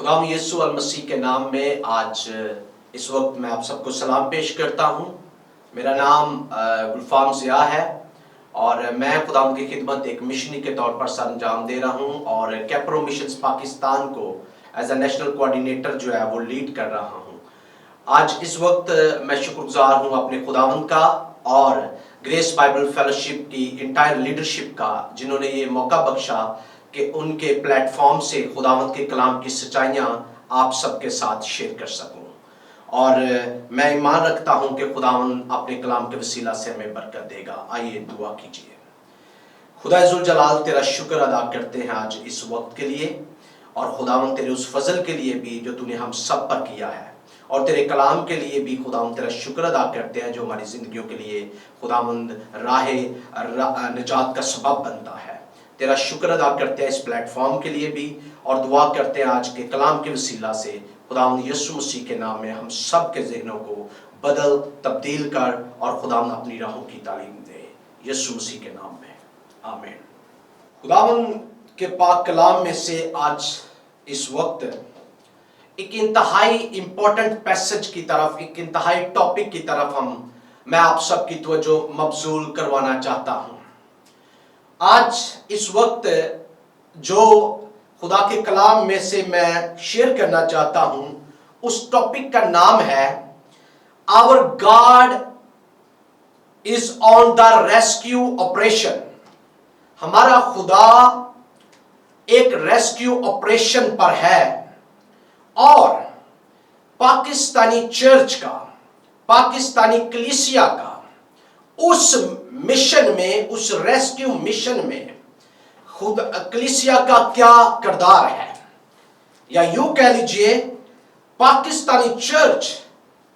खुदाम यीशु अल मसीह के नाम में आज इस वक्त मैं आप सबको सलाम पेश करता हूँ। मेरा नाम गुलफाम ज़िया है और मैं खुदाम की खिदमत एक मिशनरी के तौर पर सर अंजाम दे रहा हूँ और कैप्रो मिशंस पाकिस्तान को एज अ नेशनल कोऑर्डिनेटर जो है वो लीड कर रहा हूँ। आज इस वक्त मैं शुक्रगुजार हूँ अपने खुदावंद का और ग्रेस बाइबल फेलोशिप की इंटायर लीडरशिप का, जिन्होंने ये मौका बख्शा कि उनके प्लेटफॉर्म से खुदावंद के कलाम की सच्चाइयाँ आप सबके साथ शेयर कर सकूं। और मैं ईमान रखता हूं कि खुदावंद अपने कलाम के वसीला से हमें बरकत देगा। आइए दुआ कीजिए। खुदा जुल जलाल, तेरा शुक्र अदा करते हैं आज इस वक्त के लिए, और खुदावंद तेरे उस फजल के लिए भी जो तूने हम सब पर किया है, और तेरे कलाम के लिए भी खुदावंद तेरा शुक्र अदा करते हैं जो हमारी जिंदगियों के लिए खुदावंद राहे निजात का सबब बनता है। तेरा शुक्र अदा करते हैं इस प्लेटफॉर्म के लिए भी, और दुआ करते हैं आज के कलाम के वसीला से खुदावंद यीशु मसीह के नाम में हम सब के ज़हनों को बदल तब्दील कर और खुदावंद अपनी राहों की तालीम दे, यीशु मसीह के नाम में, आमीन। खुदावंद के पाक कलाम में से आज इस वक्त एक इंतहाई इंपॉर्टेंट पैसेज की तरफ, एक इंतहाई टॉपिक की तरफ मैं आप सबकी तवज्जो मबजूल करवाना चाहता हूँ। आज इस वक्त जो खुदा के कलाम में से मैं शेयर करना चाहता हूं, उस टॉपिक का नाम है our God is on the rescue operation. हमारा खुदा एक रेस्क्यू ऑपरेशन पर है और पाकिस्तानी चर्च का, पाकिस्तानी कलीसिया का उस मिशन में, उस रेस्क्यू मिशन में खुद कलीसिया का क्या किरदार है, या यूं कह लीजिए Pakistani church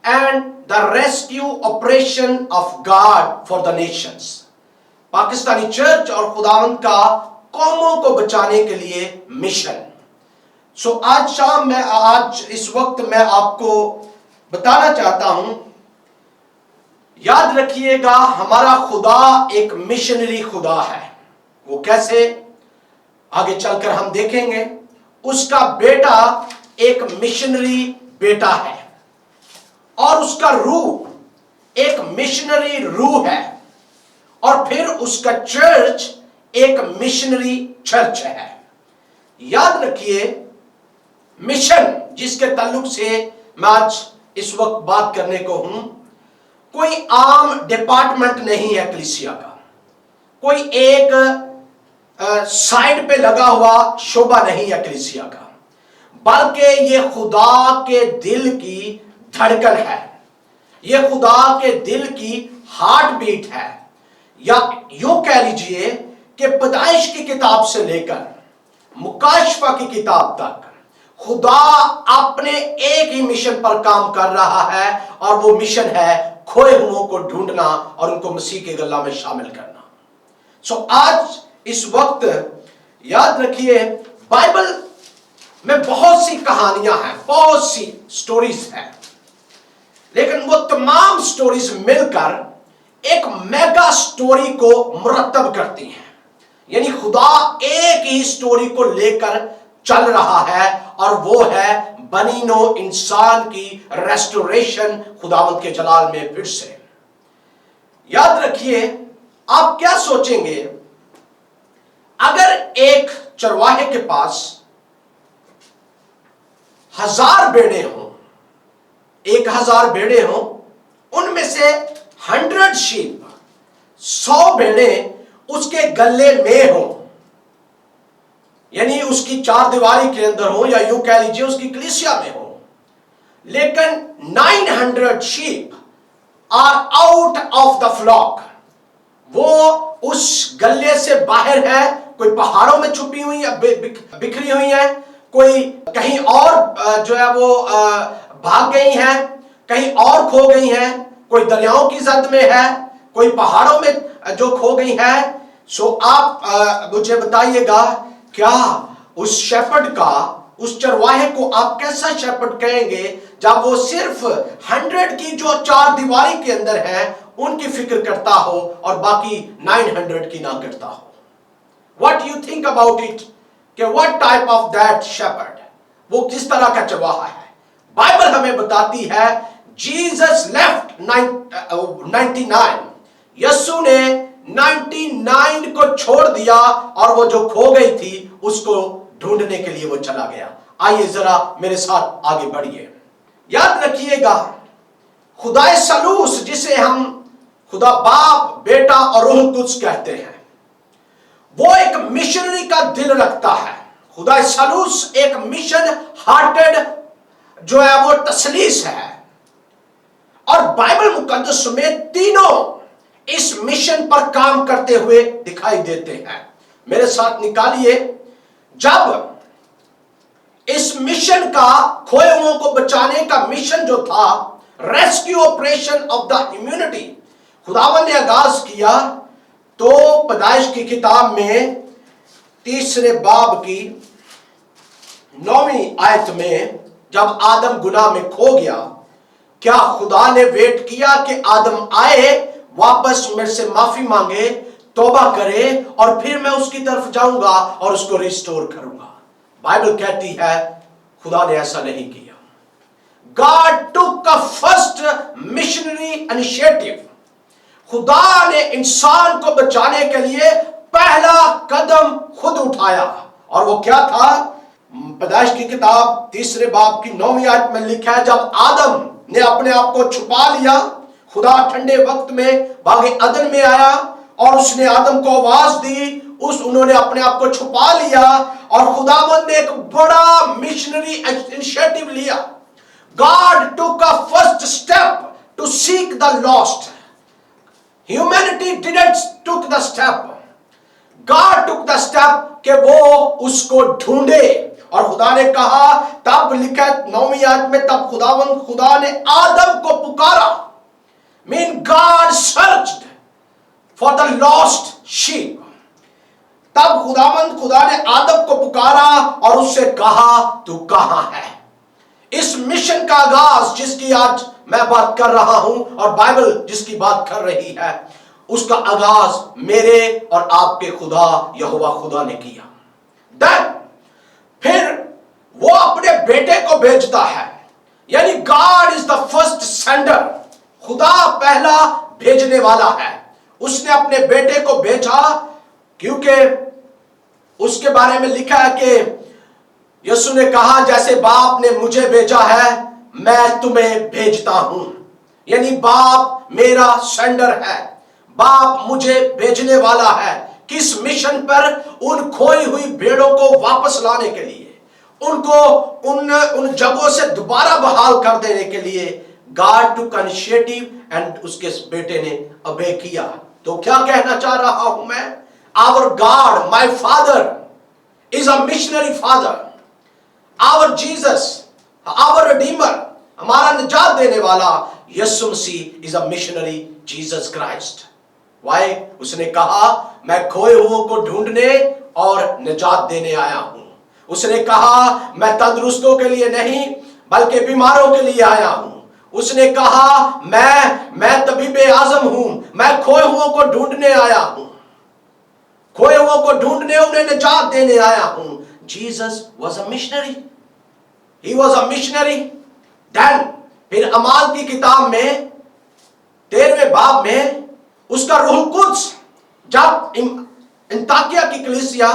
and the rescue operation of God for the Nations. Pakistani church और खुदावंद का कौमों को बचाने के लिए मिशन। सो आज इस वक्त मैं आपको बताना चाहता हूं, याद रखिएगा हमारा खुदा एक मिशनरी खुदा है। वो कैसे, आगे चलकर हम देखेंगे। उसका बेटा एक मिशनरी बेटा है और उसका रूह एक मिशनरी रूह है, और फिर उसका चर्च एक मिशनरी चर्च है। याद रखिए, मिशन जिसके ताल्लुक से मैं आज इस वक्त बात करने को हूं, कोई आम डिपार्टमेंट नहीं है कलीसिया का, कोई एक साइड पे लगा हुआ शोभा नहीं है कलीसिया का, बल्कि ये खुदा के दिल की धड़कन है, ये खुदा के दिल की हार्ट बीट है। या यूं कह लीजिए कि पैदाइश की किताब से लेकर मुकाशफा की किताब तक खुदा अपने एक ही मिशन पर काम कर रहा है, और वो मिशन है खोए हुओं को ढूंढना और उनको मसीह के गला में शामिल करना। सो आज इस वक्त याद रखिए, बाइबल में बहुत सी कहानियां हैं, बहुत सी स्टोरीज हैं, लेकिन वो तमाम स्टोरीज मिलकर एक मेगा स्टोरी को मुरत्तब करती हैं। यानी खुदा एक ही स्टोरी को लेकर चल रहा है, और वो है बनी नो इंसान की रेस्टोरेशन खुदावंद के जलाल में फिर से। याद रखिए, आप क्या सोचेंगे अगर एक चरवाहे के पास 1000 बेड़े हों, 1000 बेड़े हों, उनमें से 100 शीप, 100 बेड़े उसके गले में हों, यानी उसकी चार दीवारी के अंदर हो, या यूं कह लीजिए उसकी कलीसिया में हो, लेकिन 900 sheep are out of the flock. वो उस गले से बाहर है, कोई पहाड़ों में छुपी हुई है, बिखरी हुई है, कोई कहीं और जो है वो भाग गई है, कहीं और खो गई है, कोई दरियाओं की जद में है, कोई पहाड़ों में जो खो गई है। सो आप मुझे बताइएगा, क्या उस शेपर्ड का, उस चरवाहे को आप कैसा शेपर्ड कहेंगे जब वो सिर्फ 100 की जो चार दीवारी के अंदर है उनकी फिक्र करता हो और बाकी 900 की ना करता हो? What do you think about it? कि what type of that shepherd? वो किस तरह का चरवाहा है। बाइबल हमें बताती है जीसस लेफ्ट 99, यीशु ने 99 को छोड़ दिया और वो जो खो गई थी उसको ढूंढने के लिए वो चला गया। आइए जरा मेरे साथ आगे बढ़िए। याद रखिएगा, खुदाए सलूस जिसे हम खुदा बाप, बेटा और रूह कुद्स कहते हैं, वो एक मिशनरी का दिल रखता है। खुदा सलूस एक मिशन हार्टेड जो है वो तसलीस है, और बाइबल मुकद्दस में तीनों इस मिशन पर काम करते हुए दिखाई देते हैं। मेरे साथ निकालिए, जब इस मिशन का, खोए हुओं को बचाने का मिशन जो था, rescue operation of the humanity, खुदावन ने आगाज किया, तो पैदाइश की किताब में 3 बाब की 9वीं आयत में जब आदम गुनाह में खो गया, क्या खुदा ने वेट किया कि आदम आए, वापस मेरे से माफी मांगे, तौबा करे और फिर मैं उसकी तरफ जाऊंगा और उसको रिस्टोर करूंगा? बाइबल कहती है खुदा ने ऐसा नहीं किया। God took a first missionary initiative. खुदा ने इंसान को बचाने के लिए पहला कदम खुद उठाया, और वो क्या था? पैदाइश की किताब 3 बाब की 9वीं आयत में लिखा है, जब आदम ने अपने आप को छुपा लिया, खुदा ठंडे वक्त में बागे अदन में आया और उसने आदम को आवाज दी, उन्होंने अपने आप को छुपा लिया और खुदावंद ने एक बड़ा मिशनरी इनिशिएटिव लिया। God took a first step to seek the lost. Humanity didn't took the step, God took the step कि वो उसको ढूंढे। और खुदा ने कहा, तब लिखा 9वीं आयत में, तब खुदा ने आदम को पुकारा। Mean God searched for the lost sheep. तब खुदा ने आदम को पुकारा और उससे कहा, तू कहां है? इस मिशन का आगाज जिसकी आज मैं बात कर रहा हूं और बाइबल जिसकी बात कर रही है, उसका आगाज मेरे और आपके खुदा यहोवा खुदा ने किया। देन फिर वो अपने बेटे को भेजता है, यानी God is the first sender. खुदा पहला भेजने वाला है। उसने अपने बेटे को भेजा, क्योंकि उसके बारे में लिखा है कि यीशु ने कहा, जैसे बाप ने मुझे भेजा है मैं तुम्हें भेजता हूं। यानी बाप मेरा सेंडर है, बाप मुझे भेजने वाला है। किस मिशन पर? उन खोई हुई भेड़ों को वापस लाने के लिए, उनको उन जगहों से दोबारा बहाल कर देने के लिए। गॉड टुक इनिशिएटिव एंड उसके बेटे ने अबे किया। तो क्या कहना चाह रहा हूं मैं? Our God, my father is a missionary father. Our Jesus, our redeemer, हमारा निजात देने वाला Yeshu Masih is a missionary Jesus Christ. Why? उसने कहा, मैं खोए हुओं को ढूंढने और निजात देने आया हूं। उसने कहा, मैं तंदुरुस्तों के लिए नहीं बल्कि बीमारों के लिए आया हूं। उसने कहा, मैं तबीबे आजम हूं, मैं खोए हुओं को ढूंढने आया हूं, खोए हुओं को ढूंढने, उन्हें निजात देने आया हूं। Jesus was a missionary, he was a missionary. Then फिर अमाल की किताब में 13वें बाब में उसका रूह कुद्स, जब अंताकिया की कलीसिया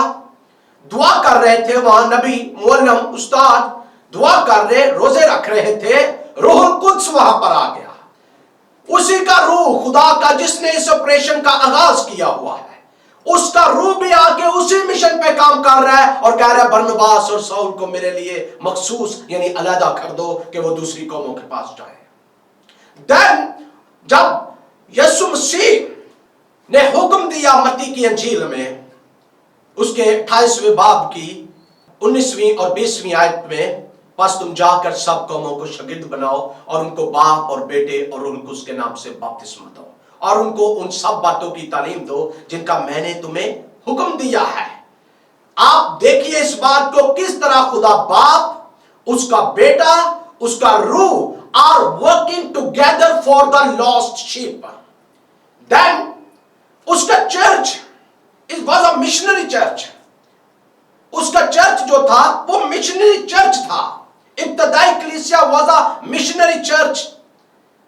दुआ कर रहे थे, वहां नबी, मुअल्लिम, उस्ताद दुआ कर रहे, रोजे रख रहे थे, रूह कुद्स वहां पर आ गया। उसी का रूह, खुदा का जिसने इस ऑपरेशन का आगाज किया हुआ है, उसका रूह भी आके उसी मिशन पे काम कर रहा है और कह रहा है, बरनबास और शाऊल को मेरे लिए मखसूस यानी अलहदा कर दो कि वो दूसरी कौमों के पास जाए। देन जब यीशु मसीह ने हुक्म दिया मत्ती की अंजील में, उसके 28वें बाब की 19वीं और 20वीं आयत में, बस तुम जाकर सब कौमों को शागिर्द बनाओ और उनको बाप और बेटे और रूह कुद्स के नाम से बपतिस्मा दो और उनको उन सब बातों की तालीम दो जिनका मैंने तुम्हें हुक्म दिया है। आप देखिए इस बात को, किस तरह खुदा बाप, उसका बेटा, उसका रूह are working together for the lost sheep. Then उसका church, it was a missionary church. उसका चर्च जो था वो मिशनरी चर्च था। इब्तदाई कलीसिया was a missionary church.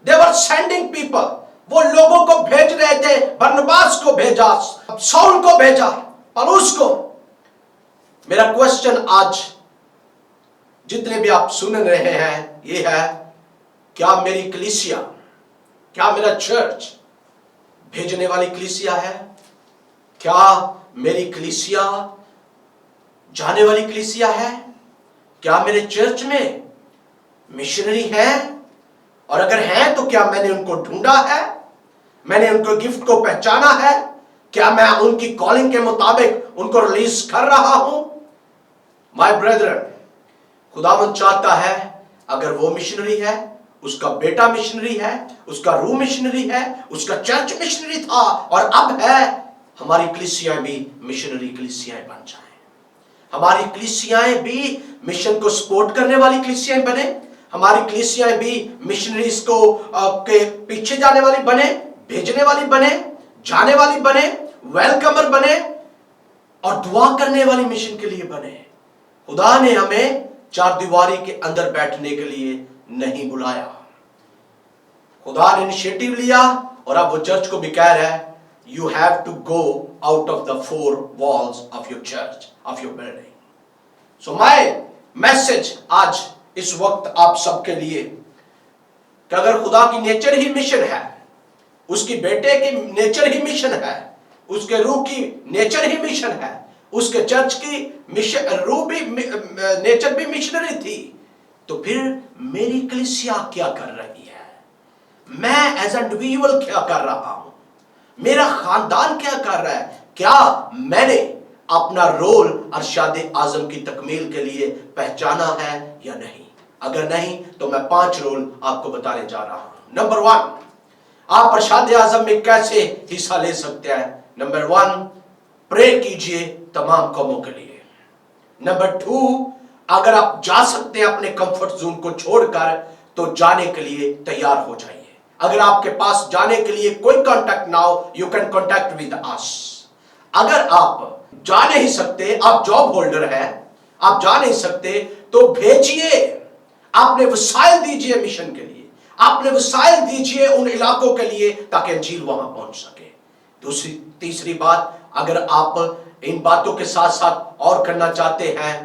They were sending people, वो लोगों को भेज रहे थे। बरनबास को भेजा, शाऊल को भेजा, पौलुस को। मेरा क्वेश्चन आज जितने भी आप सुन रहे हैं ये है, क्या मेरी कलीसिया, क्या मेरा चर्च भेजने वाली कलीसिया है? क्या मेरी कलीसिया जाने वाली कलीसिया है? क्या मेरे चर्च में मिशनरी है? और अगर हैं तो क्या मैंने उनको ढूंढा है? मैंने उनको गिफ्ट को पहचाना है? क्या मैं उनकी कॉलिंग के मुताबिक उनको रिलीज कर रहा हूं? माय ब्रदर, खुदावंद चाहता है अगर वो मिशनरी है, उसका बेटा मिशनरी है, उसका रूह मिशनरी है, उसका चर्च मिशनरी था और अब है, हमारी कलीसियाएं भी मिशनरी कलीसियाएं बन जाएं। हमारी कलीसियाएं भी मिशन को सपोर्ट करने वाली कलीसियाएं बने। हमारी कलीसियाएं भी मिशनरीज को के पीछे जाने वाली बने, भेजने वाली बने, जाने वाली बने, वेलकमर बने और दुआ करने वाली मिशन के लिए बने। खुदा ने हमें चार दीवारी के अंदर बैठने के लिए नहीं बुलाया। खुदा ने इनिशिएटिव लिया और अब वो चर्च को भी कह रहा है, you have to go out of the four walls of your church, of your building. So my message आज इस वक्त आप सबके लिए कि अगर खुदा की नेचर ही मिशन है, उसकी बेटे की नेचर ही मिशन है, उसके रूह की नेचर ही मिशन है, उसके चर्च की मिशन रूह भी नेचर भी मिशनरी थी, तो फिर मेरी कलीसिया क्या कर रही है? मैं एज इंडिविजुअल क्या कर रहा हूं? मेरा खानदान क्या कर रहा है? क्या मैंने अपना रोल अरशाद आजम की तकमील के लिए पहचाना है या नहीं? अगर नहीं तो मैं 5 रोल आपको बताने जा रहा हूं। नंबर 1, आप अरशाद आजम में कैसे हिस्सा ले सकते हैं? नंबर 1, प्रे कीजिए तमाम कौमों के लिए। नंबर 2, अगर आप जा सकते हैं अपने कंफर्ट जोन को छोड़कर तो जाने के लिए तैयार हो जाइए। अगर आपके पास जाने के लिए कोई कांटेक्ट ना हो, you can contact with us. अगर आप जा नहीं सकते, आप जॉब होल्डर हैं, आप जा नहीं सकते, तो भेजिए, आपने वसाइल दीजिए मिशन के लिए, आपने वसाइल दीजिए उन इलाकों के लिए ताकि अंजील वहां पहुंच सके। तीसरी बात, अगर आप इन बातों के साथ साथ और करना चाहते हैं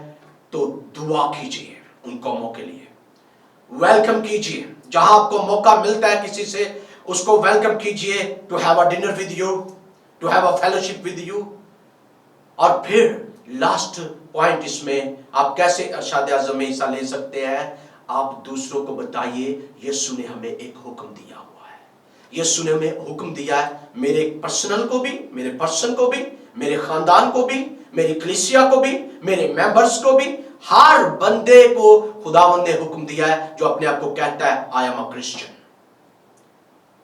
तो दुआ कीजिए उन कौमों के लिए, वेलकम कीजिए। जहां आपको मौका मिलता है किसी से, उसको वेलकम कीजिए, to have a dinner with you, to have a fellowship with you. और फिर लास्ट पॉइंट इसमें आप कैसे अरशाद आज़म में हिस्सा ले सकते हैं? आप दूसरों को बताइए, यीशु ने हमें एक हुक्म दिया हुआ है, यीशु ने हमें हुक्म दिया है, मेरे पर्सनल को भी, मेरे पर्सन को भी, मेरे खानदान को भी, मेरी कलीसिया को भी, मेरे मेंबर्स को भी, हर बंदे को खुदावंद ने हुक्म दिया है जो अपने आप को कहता है आई एम अ क्रिश्चियन।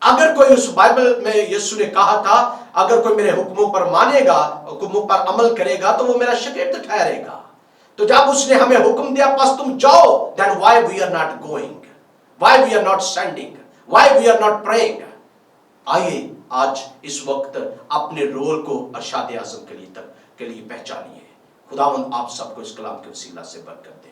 अगर कोई उस बाइबल में यीशु ने कहा था, अगर कोई मेरे हुक्मों पर मानेगा, हुक्मों पर अमल करेगा तो वो मेरा शागिर्द ठहरेगा। तो जब उसने हमें हुक्म दिया बस तुम जाओ, then why we are not going, why we are not sending, why we are not praying? आइए आज इस वक्त अपने रोल को अरशाद आज़म के लिए पहचानिए। खुदावंद आप सबको इस कलाम के वसीला से बरकत दे।